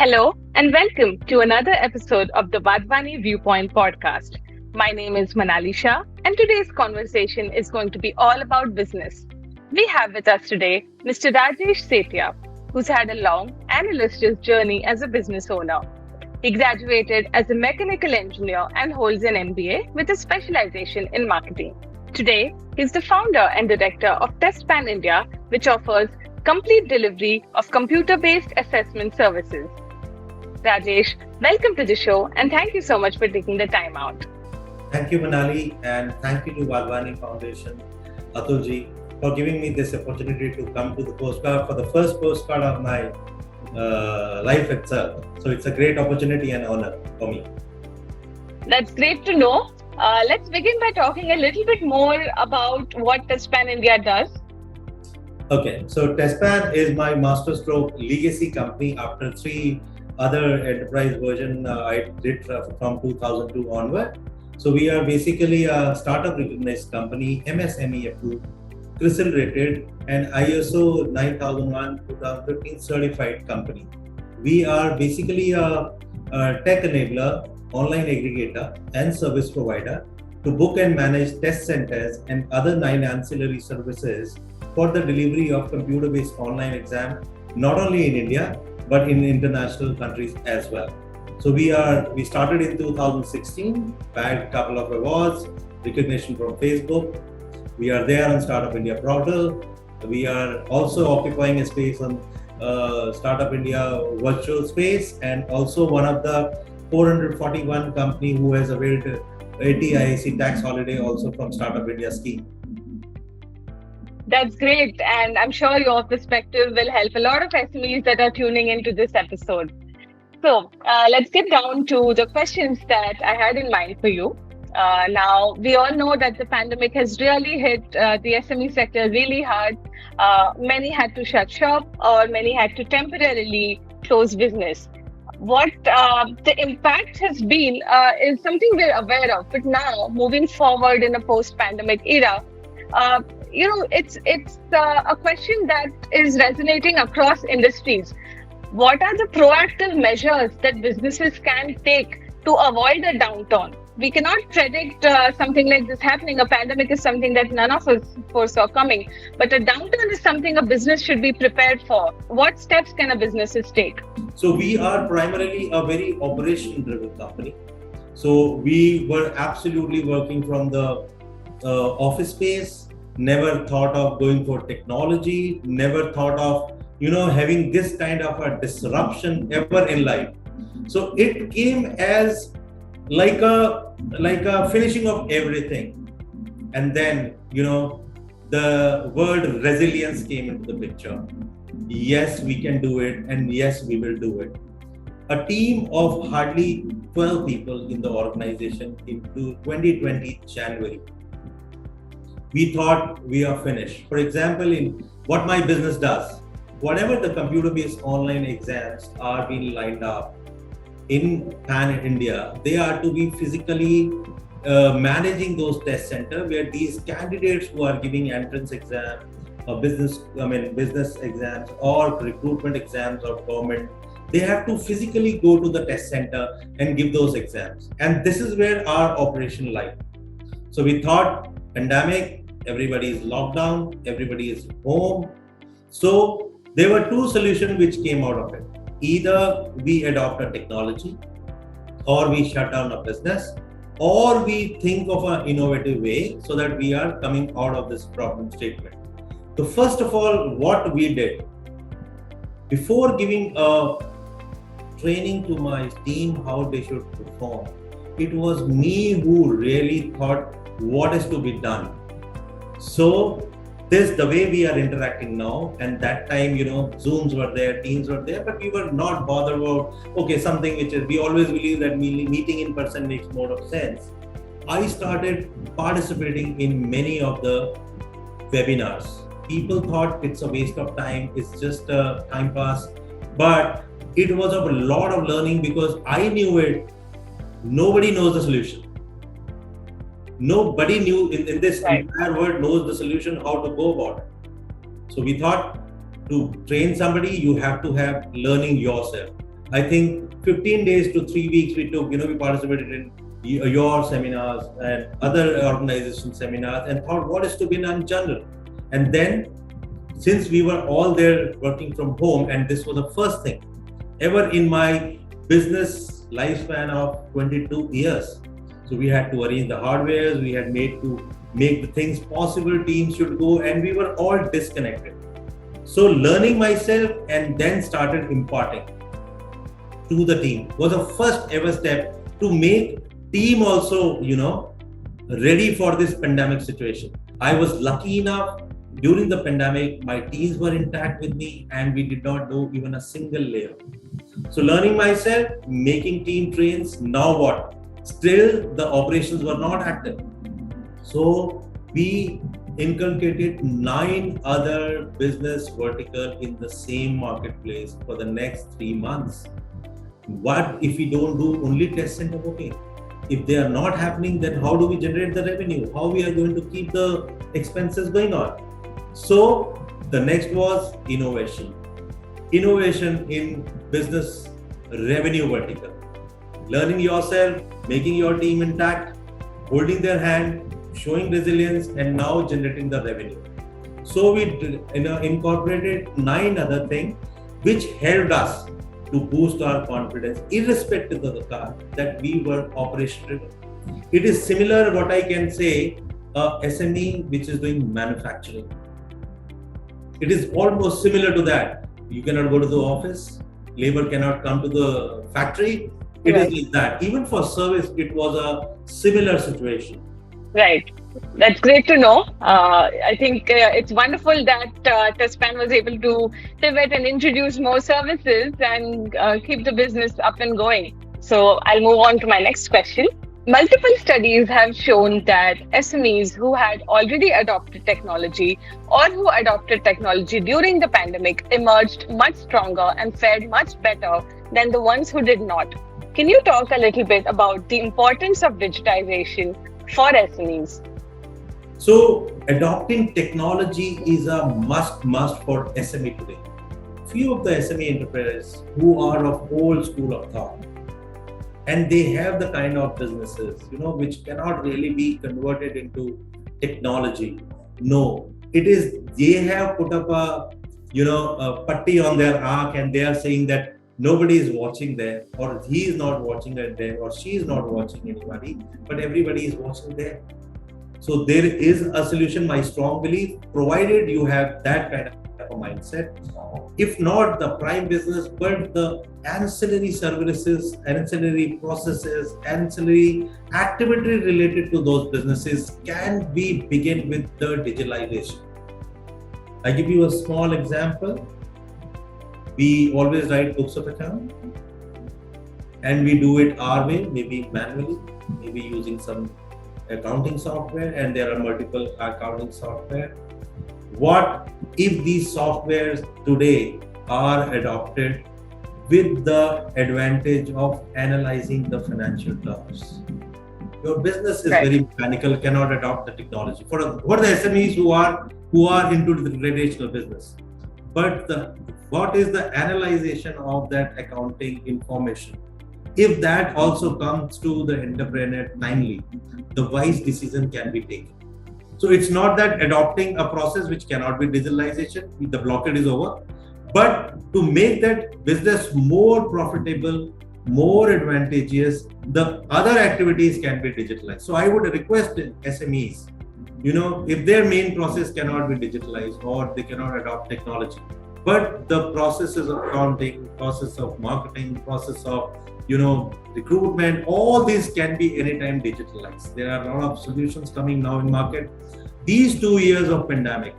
Hello and welcome to another episode of the Wadhwani Viewpoint podcast. My name is Manali Shah and today's conversation is going to be all about business. We have with us today Mr. Rajesh Setia, who's had a long and illustrious journey as a business owner. He graduated as a mechanical engineer and holds an MBA with a specialization in marketing. Today, he's the founder and director of TESTPAN India, which offers complete delivery of computer-based assessment services. Rajesh, welcome to the show and thank you so much for taking the time out. Thank you, Manali, and thank you to Wadhwani Foundation, Atulji, for giving me this opportunity to come to the postcard for the first postcard of my life itself. So it's a great opportunity and honor for me. That's great to know. Let's begin by talking a little bit more about what TESTPAN India does. Okay, so TESTPAN is my masterstroke legacy company after three other enterprise version I did from 2002 onward. So we are basically a startup recognized company, MSME approved, CRISIL rated, and ISO 9001-2015 certified company. We are basically a tech enabler, online aggregator, and service provider to book and manage test centers and other 9 ancillary services for the delivery of computer-based online exam, not only in India, but in international countries as well. So we started in 2016, bagged a couple of awards, recognition from Facebook. We are there on Startup India portal. We are also occupying a space on Startup India virtual space, and also one of the 441 company who has availed 80 IAC tax holiday also from Startup India scheme. That's great. And I'm sure your perspective will help a lot of SMEs that are tuning into this episode. So let's get down to the questions that I had in mind for you. Now, we all know that the pandemic has really hit the SME sector really hard. Many had to shut shop or many had to temporarily close business. What the impact has been is something we're aware of. But now, moving forward in a post-pandemic era, it's a question that is resonating across industries. What are the proactive measures that businesses can take to avoid a downturn? We cannot predict something like this happening. A pandemic is something that none of us foresaw coming, but a downturn is something a business should be prepared for. What steps can a businesses take? So we are primarily a very operation-driven company. So we were absolutely working from the office space, never thought of going for technology, never thought of having this kind of a disruption ever in life. So it came as like a finishing of everything, and then the word resilience came into the picture. Yes, we can do it, and yes, we will do it. A team of hardly 12 people in the organization into 2020 January. We thought we are finished. For example, in what my business does, whatever the computer-based online exams are being lined up in Pan India, they are to be physically managing those test centers where these candidates who are giving entrance exam, business exams or recruitment exams of government, they have to physically go to the test center and give those exams. And this is where our operation lies. So we thought, pandemic, everybody is locked down, everybody is home. So there were two solutions which came out of it. Either we adopt a technology, or we shut down a business, or we think of an innovative way so that we are coming out of this problem statement. So first of all, what we did, before giving a training to my team how they should perform, it was me who really thought what is to be done. So this the way we are interacting now, and that time Zooms were there, Teams were there, but we were not bothered about something which is, we always believe that meeting in person makes more of sense. I started participating in many of the webinars. People thought it's a waste of time, it's just a time pass, but it was a lot of learning because I knew it. Nobody knows the solution. Nobody knew in this entire world knows the solution, how to go about it. So we thought to train somebody, you have to have learning yourself. I think 15 days to 3 weeks we took, we participated in your seminars and other organization seminars and thought what is to be done in general. And then since we were all there working from home, and this was the first thing ever in my business lifespan of 22 years. So we had to arrange the hardware, we had made to make the things possible, teams should go, and we were all disconnected. So learning myself and then started imparting to the team was the first ever step to make team also, ready for this pandemic situation. I was lucky enough during the pandemic, my teams were intact with me and we did not do even a single layoff. So learning myself, making team trains, now what? Still the operations were not active. So we inculcated 9 other business vertical in the same marketplace for the next 3 months. What if we don't do only test center booking? If they are not happening, then how do we generate the revenue? How we are going to keep the expenses going on? So the next was innovation. Innovation in business revenue vertical. Learning yourself, making your team intact, holding their hand, showing resilience, and now generating the revenue. So we incorporated 9 other things which helped us to boost our confidence, irrespective of the fact that we were operational. It is similar, what I can say, SME which is doing manufacturing. It is almost similar to that. You cannot go to the office, labor cannot come to the factory. It is like that. Even for service, it was a similar situation. Right. That's great to know. I think it's wonderful that TESTPAN was able to pivot and introduce more services and keep the business up and going. So I'll move on to my next question. Multiple studies have shown that SMEs who had already adopted technology or who adopted technology during the pandemic emerged much stronger and fared much better than the ones who did not. Can you talk a little bit about the importance of digitization for SMEs? So adopting technology is a must for SME today. Few of the SME entrepreneurs who are of old school of thought, and they have the kind of businesses, which cannot really be converted into technology. No, it is, they have put up a patti on their ark and they are saying that nobody is watching there, or he is not watching it there, or she is not watching anybody, but everybody is watching there. So there is a solution, my strong belief, provided you have that kind of a mindset. If not the prime business, but the ancillary services, ancillary processes, ancillary activity related to those businesses can be begin with the digitalization. I give you a small example. We always write books of account and we do it our way, maybe manually, maybe using some accounting software, and there are multiple accounting software. What if these softwares today are adopted with the advantage of analyzing the financial terms? Your business is very mechanical, cannot adopt the technology. For the SMEs who are into the traditional business, but what is the analyzation of that accounting information? If that also comes to the entrepreneur timely, the wise decision can be taken. So it's not that adopting a process which cannot be digitalization, the blockade is over, but to make that business more profitable, more advantageous, the other activities can be digitalized. So I would request SMEs, if their main process cannot be digitalized or they cannot adopt technology, but the processes of accounting, process of marketing, process of recruitment, all these can be anytime digitalized. There are a lot of solutions coming now in market. These 2 years of pandemic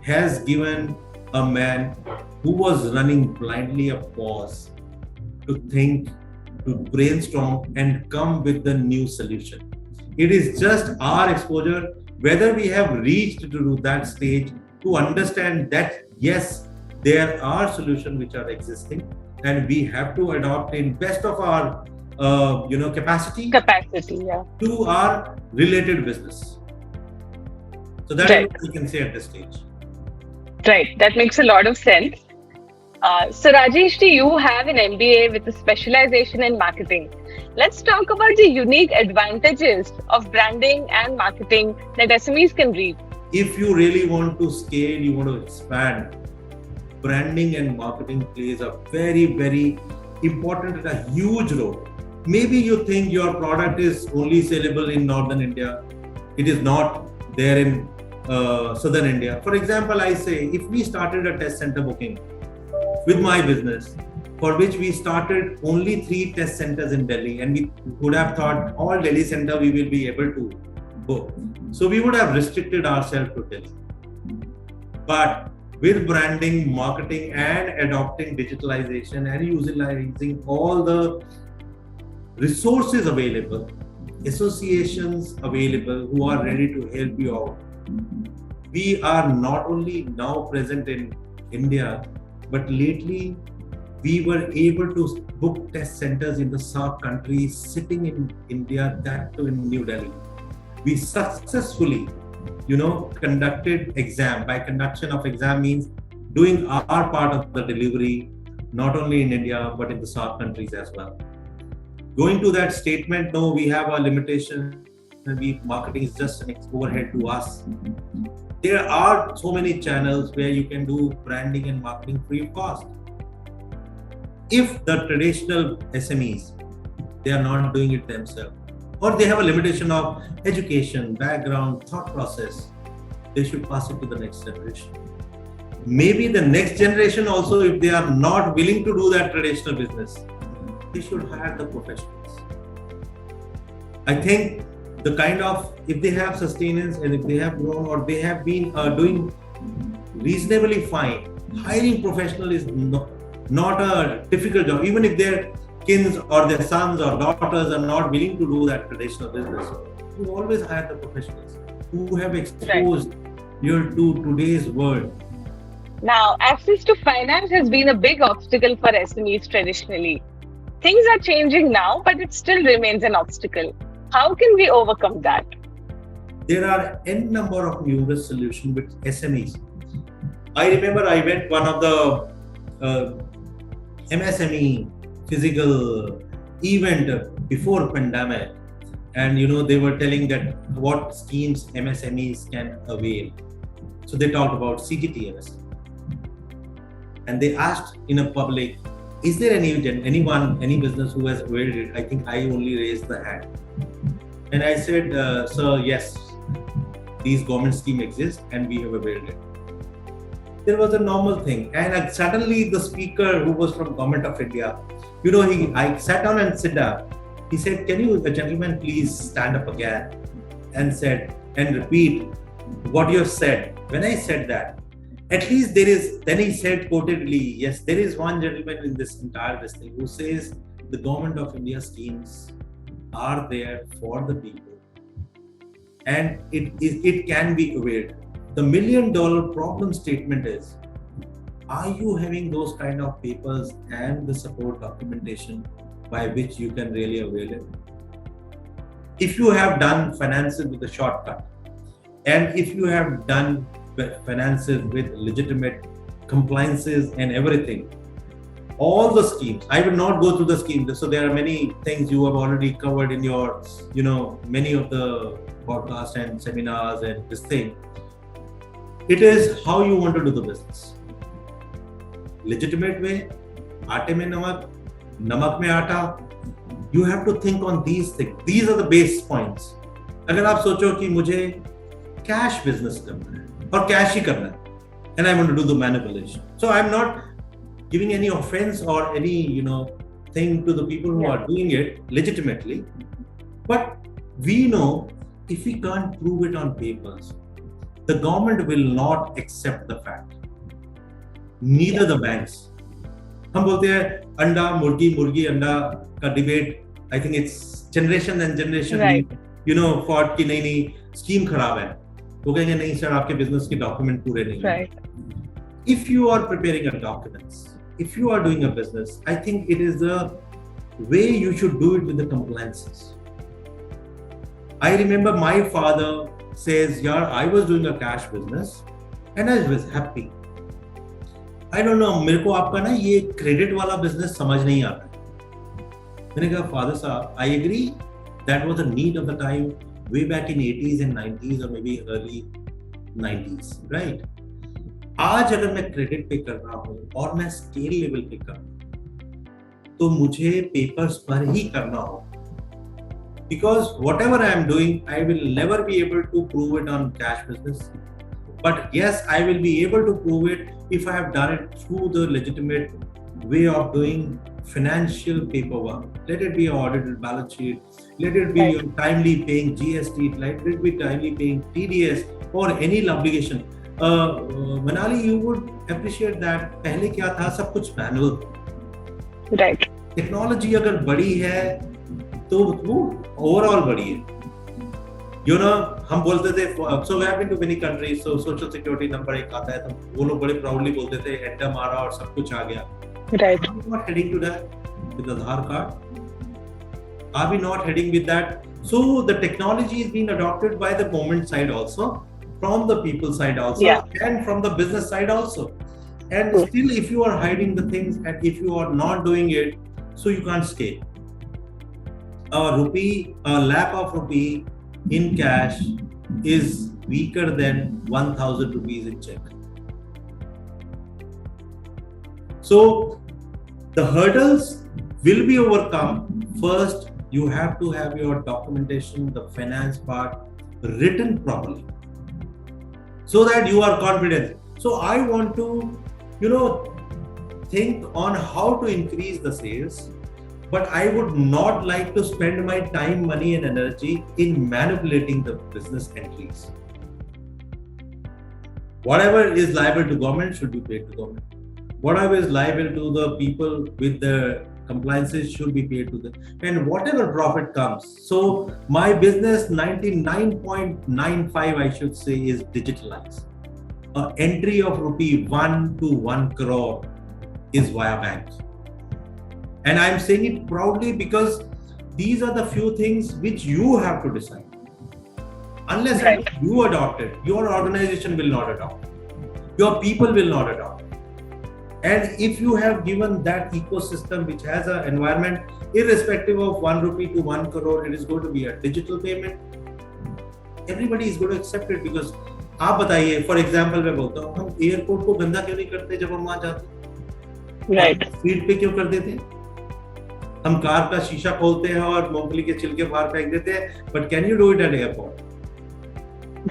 has given a man who was running blindly a pause to think, to brainstorm and come with the new solution. It is just our exposure, whether we have reached to that stage to understand that yes, there are solutions which are existing, and we have to adopt in best of our capacity to our related business. So that is what we can say at this stage. Right, that makes a lot of sense. So Rajesh, you have an MBA with a specialization in marketing. Let's talk about the unique advantages of branding and marketing that SMEs can reap. If you really want to scale, you want to expand, branding and marketing plays a very, very important and a huge role. Maybe you think your product is only sellable in Northern India. It is not there in Southern India. For example, I say if we started a test center booking with my business, for which we started only 3 test centers in Delhi, and we would have thought all Delhi center we will be able to book. So we would have restricted ourselves to Delhi. But with branding, marketing, and adopting digitalization and utilizing all the resources available, associations available who are ready to help you out, we are not only now present in India, but lately we were able to book test centers in the South countries sitting in India, that too in New Delhi. We successfully, conducted exam. By conduction of exam means doing our part of the delivery, not only in India, but in the South countries as well. Going to that statement, no, we have a limitation. Marketing is just an overhead to us. There are so many channels where you can do branding and marketing free of cost. If the traditional SMEs, they are not doing it themselves, or they have a limitation of education, background, thought process, they should pass it to the next generation. Maybe the next generation also, if they are not willing to do that traditional business, they should hire the professionals. I think the kind of, if they have sustenance and if they have grown or they have been doing reasonably fine, hiring professional is not a difficult job. Even if their kids or their sons or daughters are not willing to do that traditional business, you always hire the professionals who have exposed you to today's world. Now, access to finance has been a big obstacle for SMEs traditionally. Things are changing now, but it still remains an obstacle. How can we overcome that? There are n number of numerous solutions with SMEs. I remember I went one of the MSME physical event before pandemic, and they were telling that what schemes MSMEs can avail. So they talked about CGTMS, and they asked in a public, is there any business who has availed it? I think I only raised the hand, and I said, sir, yes, these government scheme exist and we have availed it. There was a normal thing, and suddenly the speaker who was from Government of India, I sat down and sit down. He said, can you, gentlemen, please stand up again and repeat what you have said. When I said that, at least then he said quotedly, yes, there is one gentleman in this entire thing who says the Government of India schemes are there for the people and it can be availed. The $1 million problem statement is, are you having those kind of papers and the support documentation by which you can really avail it? If you have done finances with a shortcut, and if you have done finances with legitimate compliances and everything, all the schemes, I will not go through the schemes. So there are many things you have already covered in your, many of the podcasts and seminars and this thing. It is how you want to do the business. Legitimate way, aate mein namak, namak mein aata. You have to think on these things. These are the base points. अगर आप सोचो कि मुझे cash business करना है और cash ही करना है, and I want to do the manipulation. So I'm not giving any offense or any thing to the people who are doing it legitimately, but we know if we can't prove it on papers, the government will not accept the fact. Neither the banks. हम बोलते हैं अंडा मुर्गी अंडा का debate. I think it's generation and generation. Right. Fought की नहीं scheme खराब है, वो कहेंगे नहीं सर आपके बिजनेस के डॉक्यूमेंट पूरे नहीं है. Right. If you are preparing a documents, if you are doing a business, I think it is the way you should do it with the compliances. I remember my father says, I was doing a cash business and I was happy. I don't know, मेरे को आपका ना ये credit वाला business समझ नहीं आता। मैंने कहा फादर साहब, I agree that was the need of the time way back in 80s and 90s और may be early 90s, right? आज अगर मैं क्रेडिट पे कर रहा हूँ और मैं स्केल लेवल पे कर रहा हूँ तो मुझे पेपर्स पर ही करना होगा, because whatever I am doing, I will never be able to prove it on cash business. But yes, I will be able to prove it if I have done it through the legitimate way of doing financial paperwork. Let it be an audited balance sheet, let it be your timely paying GST, let it be timely paying TDS or any obligation. Manali, you would appreciate that पहले क्या था, सब कुछ manual था। Right. Technology अगर बड़ी है तो वो ओवरऑल बड़ी है। यू नो, हम बोलते थे, so we have been to many countries, so social security number एक आता है तो वो लोग बड़े प्राउडली बोलते थे एंटर मारा और सब कुछ आ गया। Right. Are we not heading to that with Aadhaar card? Are we not heading with that? So the technology is being adopted by the government side also, from the people side also, and from the business side also. And still, if you are hiding the things and if you are not doing it, so you can't scale. A lakh of rupee in cash is weaker than 1,000 rupees in check. So the hurdles will be overcome. First, you have to have your documentation, the finance part, written properly, so that you are confident. So I want to, think on how to increase the sales, but I would not like to spend my time, money and energy in manipulating the business entries. Whatever is liable to government should be paid to government. Whatever is liable to the people with the compliances should be paid to them. And whatever profit comes. So my business 99.95 I should say is digitalized. An entry of ₹1 to 1 crore is via bank. And I'm saying it proudly because these are the few things which you have to decide. Unless you adopt it, your organization will not adopt it. Your people will not adopt it. And if you have given that ecosystem which has an environment, irrespective of ₹1 to 1 crore, it is going to be a digital payment. Everybody is going to accept it because आप बताइए, for example मैं बोलता हूँ, हम airport को गंदा क्यों नहीं करते जब हम वहां जाते? राइट। स्पीड पे क्यों कर देते हैं? हम कार का शीशा खोलते हैं और मूंगफली के छिलके बाहर फेंक देते हैं, but can you do it at airport?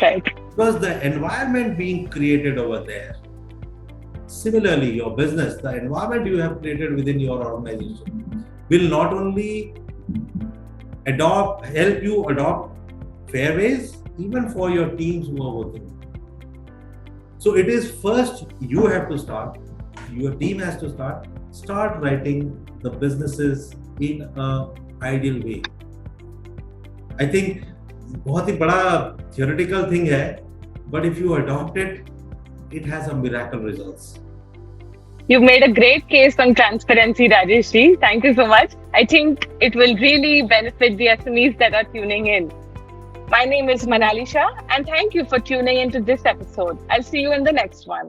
Right. Because the environment being created over there. Similarly, your business, the environment you have created within your organization will not only help you adopt fair ways, even for your teams who are working. So it is first you have to start, your team has to start writing the businesses in an ideal way. I think बहुत ही बड़ा theoretical thing है, but if you adopt it, it has a miracle results. You've made a great case on transparency, Rajesh ji. Thank you so much. I think it will really benefit the SMEs that are tuning in. My name is Manali Shah, and thank you for tuning into this episode. I'll see you in the next one.